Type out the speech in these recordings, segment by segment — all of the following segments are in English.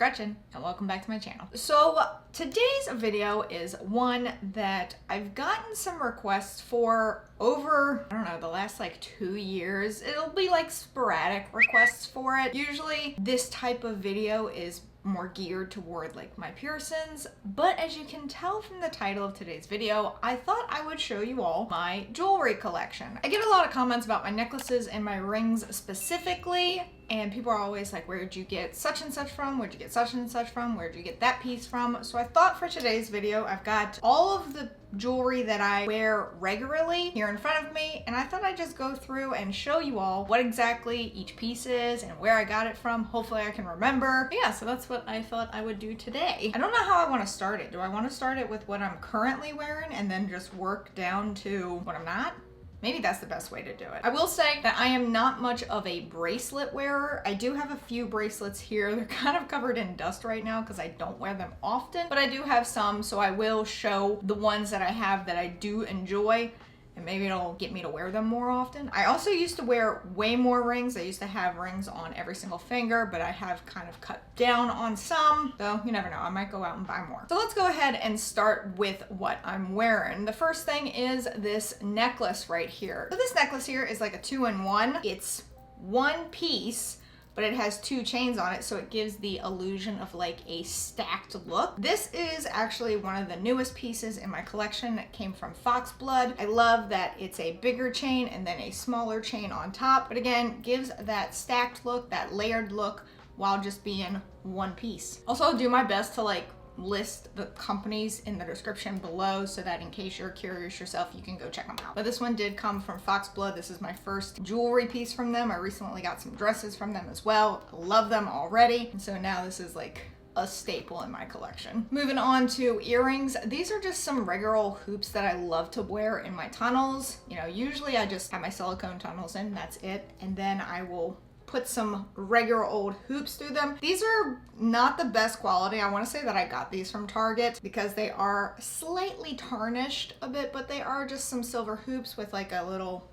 Gretchen, and welcome back to my channel. So today's video is one that I've gotten some requests for over, I don't know, the last like 2 years. It'll be like sporadic requests for it. Usually this type of video is more geared toward like my piercings, but as you can tell from the title of today's video, I thought I would show you all my jewelry collection. I get a lot of comments about my necklaces and my rings specifically, and people are always like, where'd you get such and such from? Where'd you get such and such from? Where'd you get that piece from? So I thought for today's video, I've got all of the jewelry that I wear regularly here in front of me, and I thought I'd just go through and show you all what exactly each piece is and where I got it from. Hopefully I can remember. But yeah, so that's what I thought I would do today. I don't know how I want to start it. Do I want to start it with what I'm currently wearing and then just work down to what I'm not? Maybe that's the best way to do it. I will say that I am not much of a bracelet wearer. I do have a few bracelets here. They're kind of covered in dust right now because I don't wear them often, but I do have some, so I will show the ones that I have that I do enjoy, and maybe it'll get me to wear them more often. I also used to wear way more rings. I used to have rings on every single finger, but I have kind of cut down on some, so you never know, I might go out and buy more. So let's go ahead and start with what I'm wearing. The first thing is this necklace right here. So this necklace here is like a 2-in-1. It's one piece, but it has 2 chains on it, so it gives the illusion of like a stacked look. This is actually one of the newest pieces in my collection. It came from Foxblood. I love that it's a bigger chain and then a smaller chain on top, but again, gives that stacked look, that layered look, while just being one piece. Also, I'll do my best to like list the companies in the description below so that in case you're curious yourself, you can go check them out. But this one did come from Foxblood. This is my first jewelry piece from them. I recently got some dresses from them as well. I love them already. And so now this is like a staple in my collection. Moving on to earrings. These are just some regular old hoops that I love to wear in my tunnels. You know, usually I just have my silicone tunnels in, that's it. And then I will put some regular old hoops through them. These are not the best quality. I want to say that I got these from Target because they are slightly tarnished a bit, but they are just some silver hoops with like a little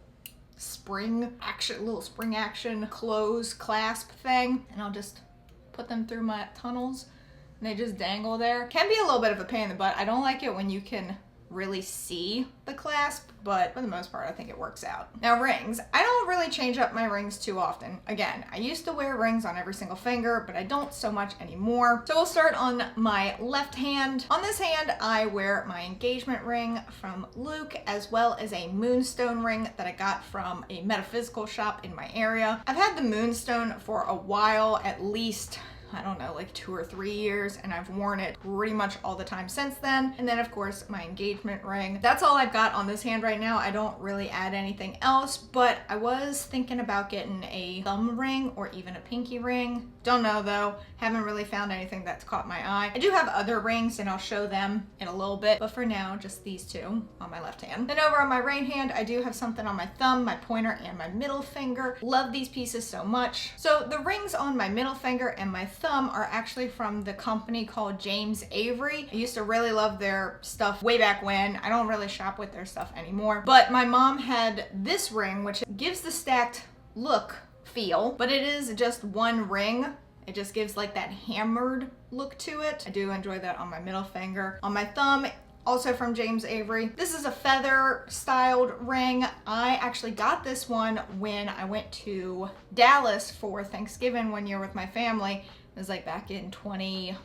spring action close clasp thing. And I'll just put them through my tunnels and they just dangle there. Can be a little bit of a pain in the butt. I don't like it when you can really see the clasp, but for the most part I think it works out. Now rings, I don't really change up my rings too often. Again, I used to wear rings on every single finger, but I don't so much anymore. So we'll start on my left hand. On this hand I wear my engagement ring from Luke, as well as a moonstone ring that I got from a metaphysical shop in my area. I've had the moonstone for a while, at least I don't know, like 2 or 3 years, and I've worn it pretty much all the time since then. And then of course my engagement ring. That's all I've got on this hand right now. I don't really add anything else, but I was thinking about getting a thumb ring or even a pinky ring. Don't know though, haven't really found anything that's caught my eye. I do have other rings and I'll show them in a little bit, but for now, just these 2 on my left hand. Then over on my right hand, I do have something on my thumb, my pointer, and my middle finger. Love these pieces so much. So the rings on my middle finger and my thumb are actually from the company called James Avery. I used to really love their stuff way back when. I don't really shop with their stuff anymore, but my mom had this ring, which gives the stacked look feel, but it is just one ring. It just gives like that hammered look to it. I do enjoy that on my middle finger. On my thumb, also from James Avery. This is a feather styled ring. I actually got this one when I went to Dallas for Thanksgiving one year with my family. It was like back in 2017,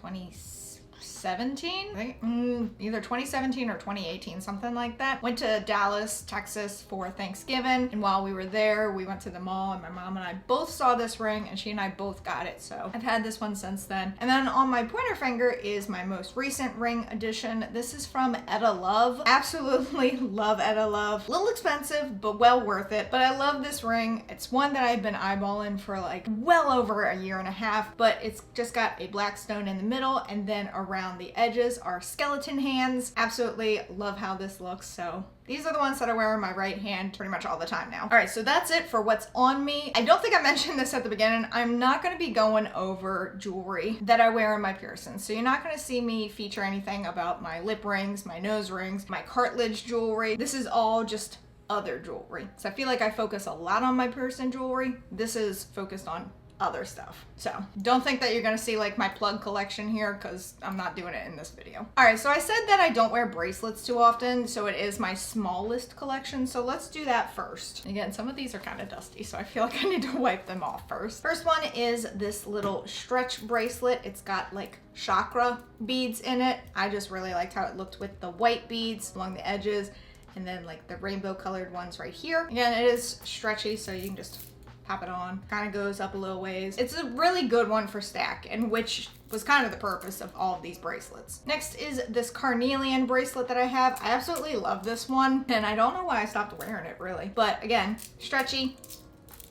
either 2017 or 2018, something like that. Went to Dallas, Texas for Thanksgiving, and while we were there, we went to the mall, and my mom and I both saw this ring, and she and I both got it, so I've had this one since then. And then on my pointer finger is my most recent ring addition. This is from Etah Love. Absolutely love Etah Love. A little expensive, but well worth it. But I love this ring. It's one that I've been eyeballing for like well over a year and a half, but it's just got a black stone in the middle, and then around the edges are skeleton hands. Absolutely love how this looks. So these are the ones that I wear in my right hand pretty much all the time now. All right, so that's it for what's on me. I don't think I mentioned this at the beginning. I'm not gonna be going over jewelry that I wear in my piercings. So you're not gonna see me feature anything about my lip rings, my nose rings, my cartilage jewelry. This is all just other jewelry. So I feel like I focus a lot on my piercing jewelry. This is focused on other stuff. So don't think that you're gonna see like my plug collection here, because I'm not doing it in this video. All right, so I said that I don't wear bracelets too often, so it is my smallest collection. So let's do that first. Again, some of these are kind of dusty, so I feel like I need to wipe them off first. First one is this little stretch bracelet. It's got like chakra beads in it. I just really liked how it looked with the white beads along the edges, and then like the rainbow colored ones right here. Again, it is stretchy, so you can just pop it on. Kind of goes up a little ways. It's a really good one for stack, and which was kind of the purpose of all of these bracelets. Next is this carnelian bracelet that I have. I absolutely love this one, and I don't know why I stopped wearing it really. But again, stretchy.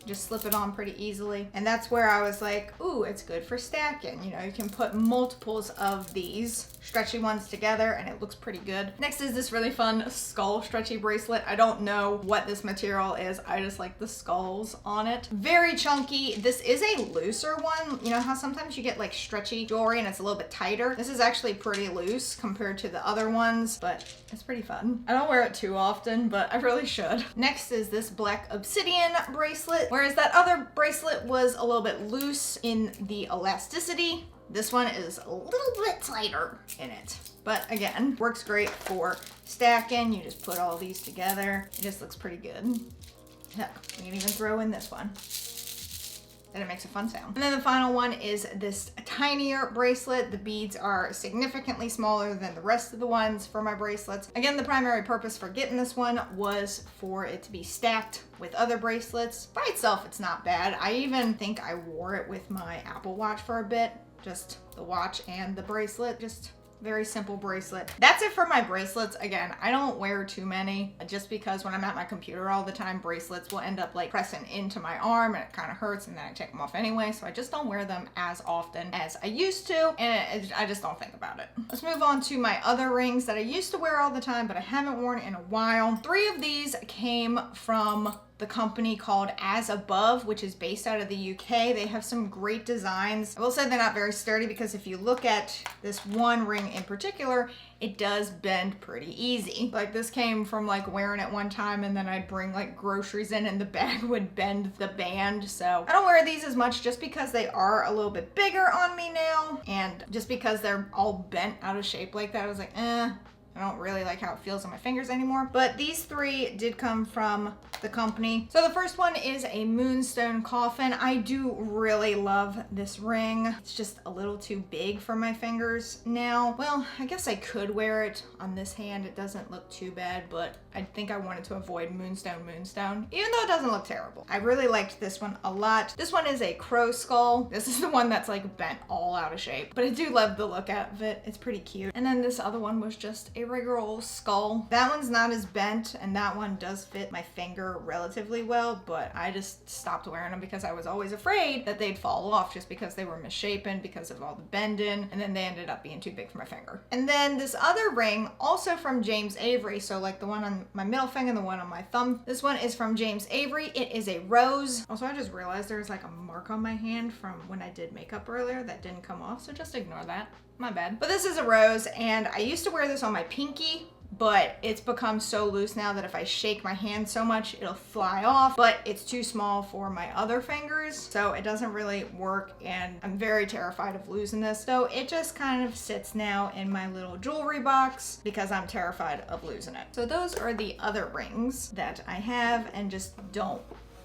Just slip it on pretty easily. And that's where I was like, ooh, it's good for stacking. You know, you can put multiples of these stretchy ones together and it looks pretty good. Next is this really fun skull stretchy bracelet. I don't know what this material is. I just like the skulls on it. Very chunky. This is a looser one. You know how sometimes you get like stretchy jewelry and it's a little bit tighter? This is actually pretty loose compared to the other ones, but it's pretty fun. I don't wear it too often, but I really should. Next is this black obsidian bracelet. Whereas that other bracelet was a little bit loose in the elasticity, this one is a little bit tighter in it. But again, works great for stacking. You just put all these together. It just looks pretty good. Heck, you can even throw in this one. And it makes a fun sound. And then the final one is this tinier bracelet. The beads are significantly smaller than the rest of the ones for my bracelets. Again, the primary purpose for getting this one was for it to be stacked with other bracelets. By itself, it's not bad. I even think I wore it with my Apple Watch for a bit. Just the watch and the bracelet. Just very simple bracelet. That's it for my bracelets. Again, I don't wear too many just because when I'm at my computer all the time, bracelets will end up like pressing into my arm and it kind of hurts, and then I take them off anyway. So I just don't wear them as often as I used to, and I just don't think about it. Let's move on to my other rings that I used to wear all the time, but I haven't worn in a while. 3 of these came from the company called As Above, which is based out of the UK. They have some great designs. I will say they're not very sturdy because if you look at this one ring in particular, it does bend pretty easy. Like this came from like wearing it one time and then I'd bring like groceries in and the bag would bend the band. So I don't wear these as much just because they are a little bit bigger on me now. And just because they're all bent out of shape like that, I was like, I don't really like how it feels on my fingers anymore. But these 3 did come from the company. So the first one is a moonstone coffin. I do really love this ring. It's just a little too big for my fingers now. Well, I guess I could wear it on this hand. It doesn't look too bad, but I think I wanted to avoid moonstone, even though it doesn't look terrible. I really liked this one a lot. This one is a crow skull. This is the one that's like bent all out of shape, but I do love the look of it. It's pretty cute. And then this other one was just a regular old skull. That one's not as bent, and that one does fit my finger relatively well, but I just stopped wearing them because I was always afraid that they'd fall off just because they were misshapen because of all the bending, and then they ended up being too big for my finger. And then this other ring, also from James Avery, so like the one on my middle finger and the one on my thumb. This one is from James Avery. It is a rose. Also, I just realized there's like a mark on my hand from when I did makeup earlier that didn't come off, so just ignore that. My bad. But this is a rose, and I used to wear this on my pinky, but it's become so loose now that if I shake my hand so much, it'll fly off, but it's too small for my other fingers, so it doesn't really work, and I'm very terrified of losing this. So it just kind of sits now in my little jewelry box because I'm terrified of losing it. So those are the other rings that I have and just don't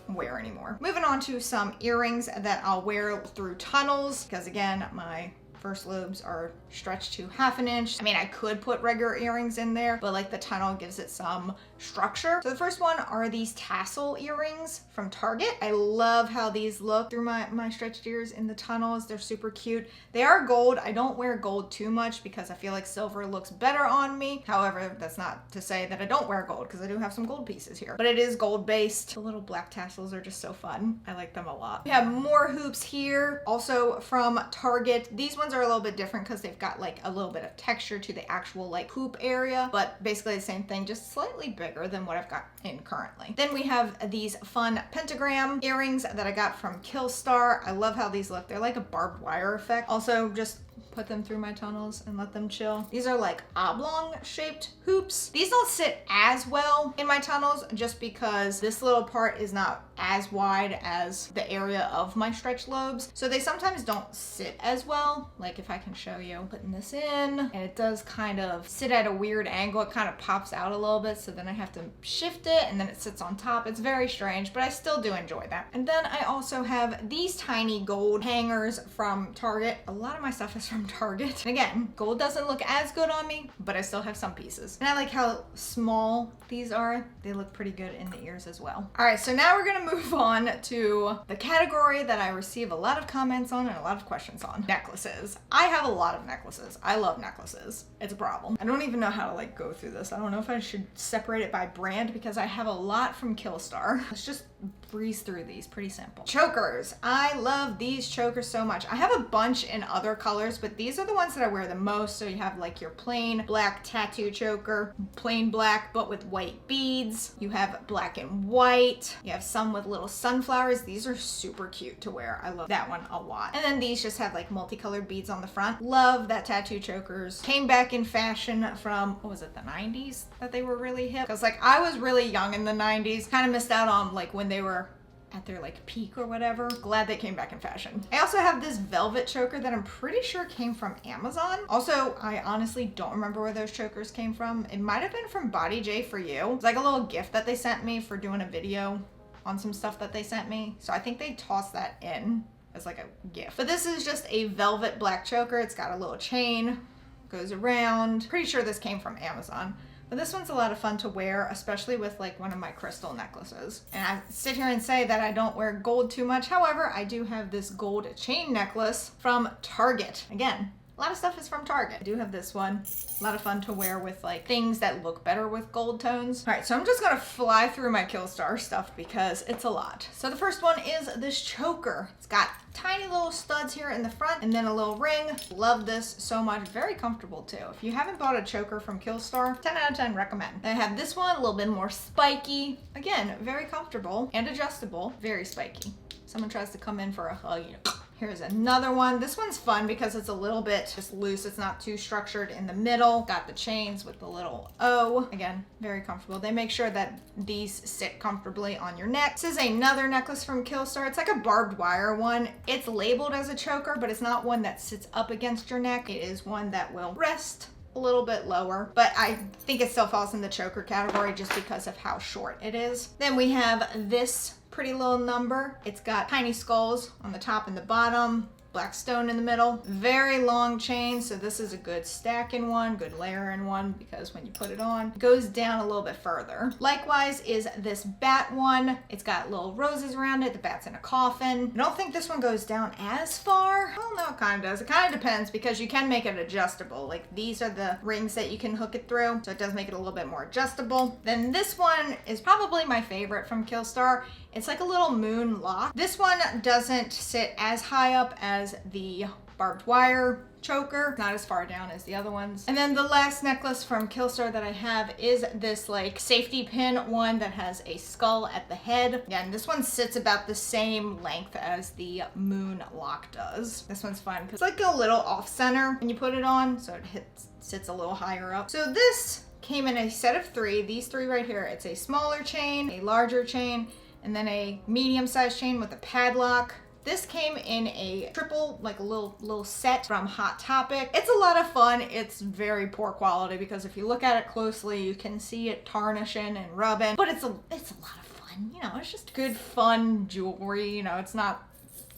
wear anymore. Moving on to some earrings that I'll wear through tunnels, because again, my first lobes are stretched to 1/2 inch. I mean, I could put regular earrings in there, but like the tunnel gives it some structure. So the first one are these tassel earrings from Target. I love how these look through my stretched ears in the tunnels. They're super cute. They are gold. I don't wear gold too much because I feel like silver looks better on me. However, that's not to say that I don't wear gold, because I do have some gold pieces here, but it is gold based. The little black tassels are just so fun. I like them a lot. We have more hoops here, also from Target. These ones are a little bit different because they've got like a little bit of texture to the actual like hoop area, but basically the same thing, just slightly bigger than what I've got in currently. Then we have these fun pentagram earrings that I got from Killstar. I love how these look. They're like a barbed wire effect. Also just put them through my tunnels and let them chill. These are like oblong shaped hoops. These don't sit as well in my tunnels just because this little part is not as wide as the area of my stretch lobes. So they sometimes don't sit as well. Like if I can show you, putting this in, and it does kind of sit at a weird angle. It kind of pops out a little bit. So then I have to shift it and then it sits on top. It's very strange, but I still do enjoy that. And then I also have these tiny gold hangers from Target. A lot of my stuff is from Target. And again, gold doesn't look as good on me, but I still have some pieces. And I like how small these are. They look pretty good in the ears as well. All right, so now we're gonna move on to the category that I receive a lot of comments on and a lot of questions on. Necklaces. I have a lot of necklaces. I love necklaces. It's a problem. I don't even know how to like go through this. I don't know if I should separate it by brand because I have a lot from Killstar. Let's just breeze through these, pretty simple. Chokers. I love these chokers so much. I have a bunch in other colors, but these are the ones that I wear the most. So you have like your plain black tattoo choker, plain black but with white beads. You have black and white. You have some with little sunflowers. These are super cute to wear. I love that one a lot. And then these just have like multicolored beads on the front. Love that tattoo chokers. Came back in fashion from, what was it, the 90s that they were really hip? Because like I was really young in the 90s, kind of missed out on like when they were at their like peak or whatever. Glad they came back in fashion. I also have this velvet choker that I'm pretty sure came from Amazon. Also, I honestly don't remember where those chokers came from. It might have been from Body J for You. It's like a little gift that they sent me for doing a video on some stuff that they sent me. So I think they tossed that in as like a gift. But this is just a velvet black choker. It's got a little chain, goes around. Pretty sure this came from Amazon. But this one's a lot of fun to wear, especially with like one of my crystal necklaces. And I sit here and say that I don't wear gold too much. However, I do have this gold chain necklace from Target. Again, a lot of stuff is from Target. I do have this one. A lot of fun to wear with like things that look better with gold tones. All right, so I'm just gonna fly through my Killstar stuff because it's a lot. So the first one is this choker. It's got tiny little studs here in the front and then a little ring. Love this so much. Very comfortable too. If you haven't bought a choker from Killstar, 10 out of 10 recommend. I have this one, a little bit more spiky. Again, very comfortable and adjustable. Very spiky. Someone tries to come in for a hug, you know. Here's another one. This one's fun because it's a little bit just loose. It's not too structured in the middle. Got the chains with the little O. Again, very comfortable. They make sure that these sit comfortably on your neck. This is another necklace from Killstar. It's like a barbed wire one. It's labeled as a choker, but it's not one that sits up against your neck. It is one that will rest a little bit lower, but I think it still falls in the choker category just because of how short it is. Then we have this pretty little number. It's got tiny skulls on the top and the bottom, black stone in the middle, very long chain. So this is a good stacking one, good layering one, because when you put it on, it goes down a little bit further. Likewise is this bat one. It's got little roses around it. The bat's in a coffin. I don't think this one goes down as far. Well, no, it kind of does. It kind of depends because you can make it adjustable. Like these are the rings that you can hook it through. So it does make it a little bit more adjustable. Then this one is probably my favorite from Killstar. It's like a little moon lock. This one doesn't sit as high up as the barbed wire choker, not as far down as the other ones. And then the last necklace from Killstar that I have is this like safety pin one that has a skull at the head. Yeah, and this one sits about the same length as the moon lock does. This one's fun because it's like a little off center when you put it on, so it sits a little higher up. So this came in a set of 3. These 3 right here. It's a smaller chain, a larger chain, and then a medium-sized chain with a padlock. This came in a triple, like a little set from Hot Topic. It's a lot of fun. It's very poor quality because if you look at it closely, you can see it tarnishing and rubbing, but it's a lot of fun. You know, it's just good, fun jewelry. You know, it's not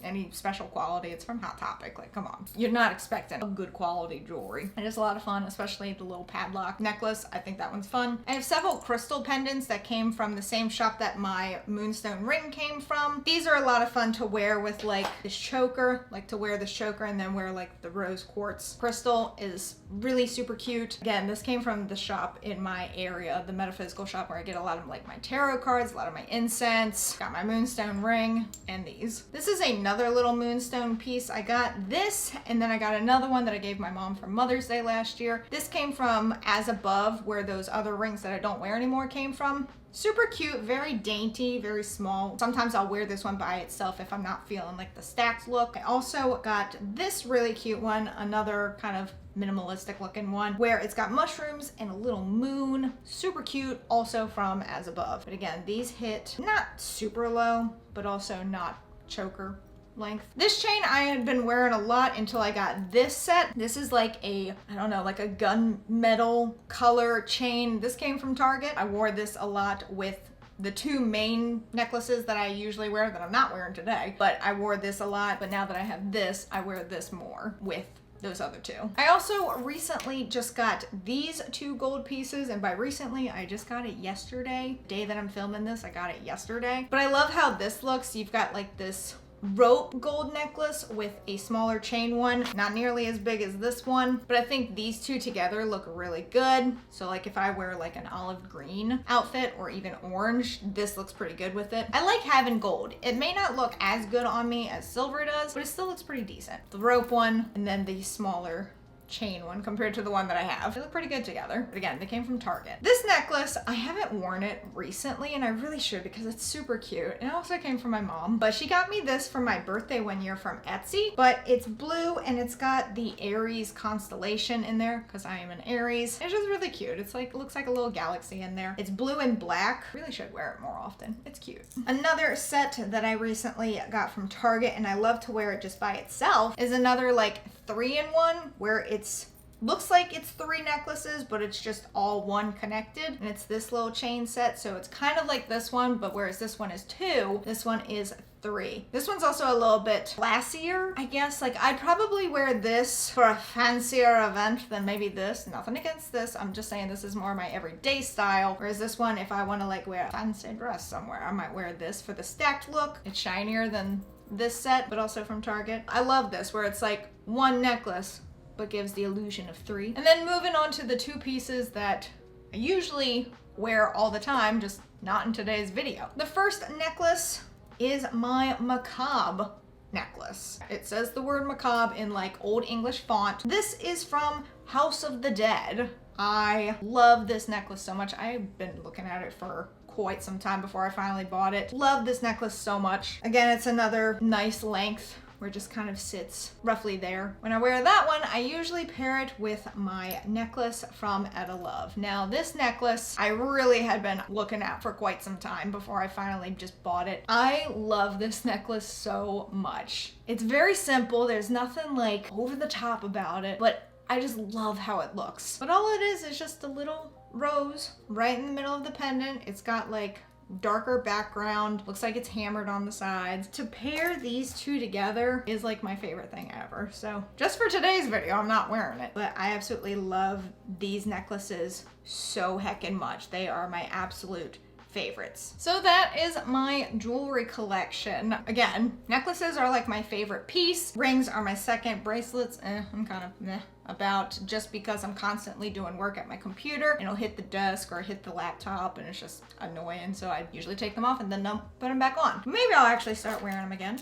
any special quality. It's from Hot Topic. Like, come on. You're not expecting a good quality jewelry. It is a lot of fun, especially the little padlock necklace. I think that one's fun. I have several crystal pendants that came from the same shop that my moonstone ring came from. These are a lot of fun to wear with like this choker, like to wear this choker and then wear like the rose quartz crystal is really super cute. Again, this came from the shop in my area, the metaphysical shop where I get a lot of like my tarot cards, a lot of my incense, got my moonstone ring, and these. This is another another little moonstone piece. I got this, and then I got another one that I gave my mom for Mother's Day last year. This came from As Above, where those other rings that I don't wear anymore came from. Super cute, very dainty, very small. Sometimes I'll wear this one by itself if I'm not feeling like the stacked look. I also got this really cute one, another kind of minimalistic looking one, where it's got mushrooms and a little moon. Super cute, also from As Above. But again, these hit not super low, but also not choker length. This chain I had been wearing a lot until I got this set. This is like a, I don't know, like a gunmetal color chain. This came from Target. I wore this a lot with the two main necklaces that I usually wear that I'm not wearing today, but I wore this a lot. But now that I have this, I wear this more with those other two. I also recently just got these two gold pieces, and by recently, I just got it yesterday. The day that I'm filming this, I got it yesterday. But I love how this looks. You've got like this rope gold necklace with a smaller chain one, not nearly as big as this one, but I think these two together look really good. So like if I wear like an olive green outfit or even orange, this looks pretty good with it. I like having gold. It may not look as good on me as silver does, but it still looks pretty decent. The rope one and then the smaller chain one compared to the one that I have. They look pretty good together. But again, they came from Target. This necklace, I haven't worn it recently, and I really should because it's super cute. It also came from my mom, but she got me this for my birthday one year from Etsy, but it's blue and it's got the Aries constellation in there because I am an Aries. It's just really cute. It's like, it looks like a little galaxy in there. It's blue and black. Really should wear it more often. It's cute. Another set that I recently got from Target, and I love to wear it just by itself, is another like 3-in-1 where it's looks like it's 3 necklaces, but it's just all one connected, and it's this little chain set. So it's kind of like this one, but whereas this one is 2, this one is 3. This one's also a little bit classier, I guess. Like I'd probably wear this for a fancier event than maybe this. Nothing against this. I'm just saying this is more my everyday style. Whereas this one, if I want to like wear a fancy dress somewhere, I might wear this for the stacked look. It's shinier than this set, but also from Target. I love this where it's like 1 necklace, but gives the illusion of 3. And then moving on to the 2 pieces that I usually wear all the time, just not in today's video. The first necklace is my macabre necklace. It says the word macabre in like old English font. This is from House of the Dead. I love this necklace so much. I've been looking at it for quite some time before I finally bought it. Love this necklace so much. Again, it's another nice length where it just kind of sits roughly there. When I wear that one, I usually pair it with my necklace from Etah Love. Now this necklace, I really had been looking at for quite some time before I finally just bought it. I love this necklace so much. It's very simple. There's nothing like over the top about it, but I just love how it looks. But all it is just a little rose right in the middle of the pendant. It's got like darker background, looks like it's hammered on the sides. To pair these two together is like my favorite thing ever. So just for today's video, I'm not wearing it, but I absolutely love these necklaces so heckin' much. They are my absolute favorites. So that is my jewelry collection. Again, necklaces are like my favorite piece. Rings are my second. Bracelets, I'm kind of meh about, just because I'm constantly doing work at my computer and it'll hit the desk or hit the laptop and it's just annoying. So I usually take them off and then put them back on. Maybe I'll actually start wearing them again.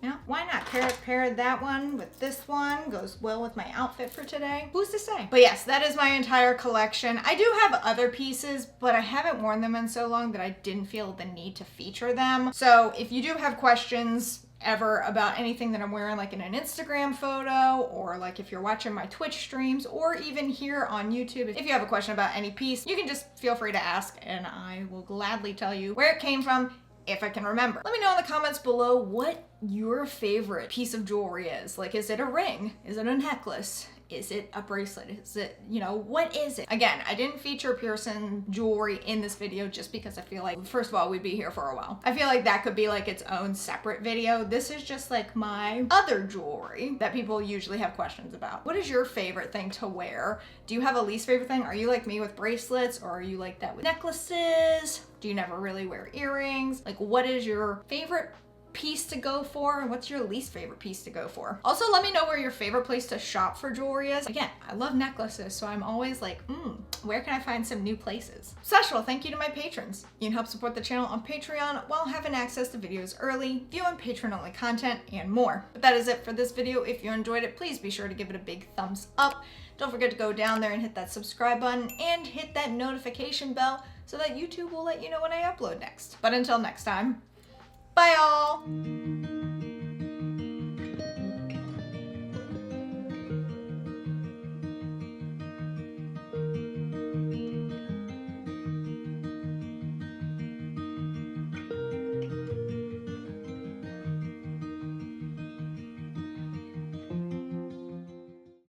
Yeah, why not? Pair that one with this one. Goes well with my outfit for today. Who's to say? But yes, that is my entire collection. I do have other pieces, but I haven't worn them in so long that I didn't feel the need to feature them. So if you do have questions ever about anything that I'm wearing, like in an Instagram photo, or like if you're watching my Twitch streams, or even here on YouTube, if you have a question about any piece, you can just feel free to ask and I will gladly tell you where it came from, if I can remember. Let me know in the comments below what your favorite piece of jewelry is. Like, is it a ring? Is it a necklace? Is it a bracelet? Is it, you know, what is it? Again, I didn't feature piercing jewelry in this video just because I feel like, first of all, we'd be here for a while. I feel like that could be like its own separate video. This is just like my other jewelry that people usually have questions about. What is your favorite thing to wear? Do you have a least favorite thing? Are you like me with bracelets, or are you like that with necklaces? Do you never really wear earrings? Like, what is your favorite piece to go for and what's your least favorite piece to go for. Also, let me know where your favorite place to shop for jewelry is. Again, I love necklaces, so I'm always like, where can I find some new places? Special thank you to my patrons. You can help support the channel on Patreon while having access to videos early, viewing patron-only content, and more. But that is it for this video. If you enjoyed it, please be sure to give it a big thumbs up. Don't forget to go down there and hit that subscribe button and hit that notification bell so that YouTube will let you know when I upload next. But until next time, bye all!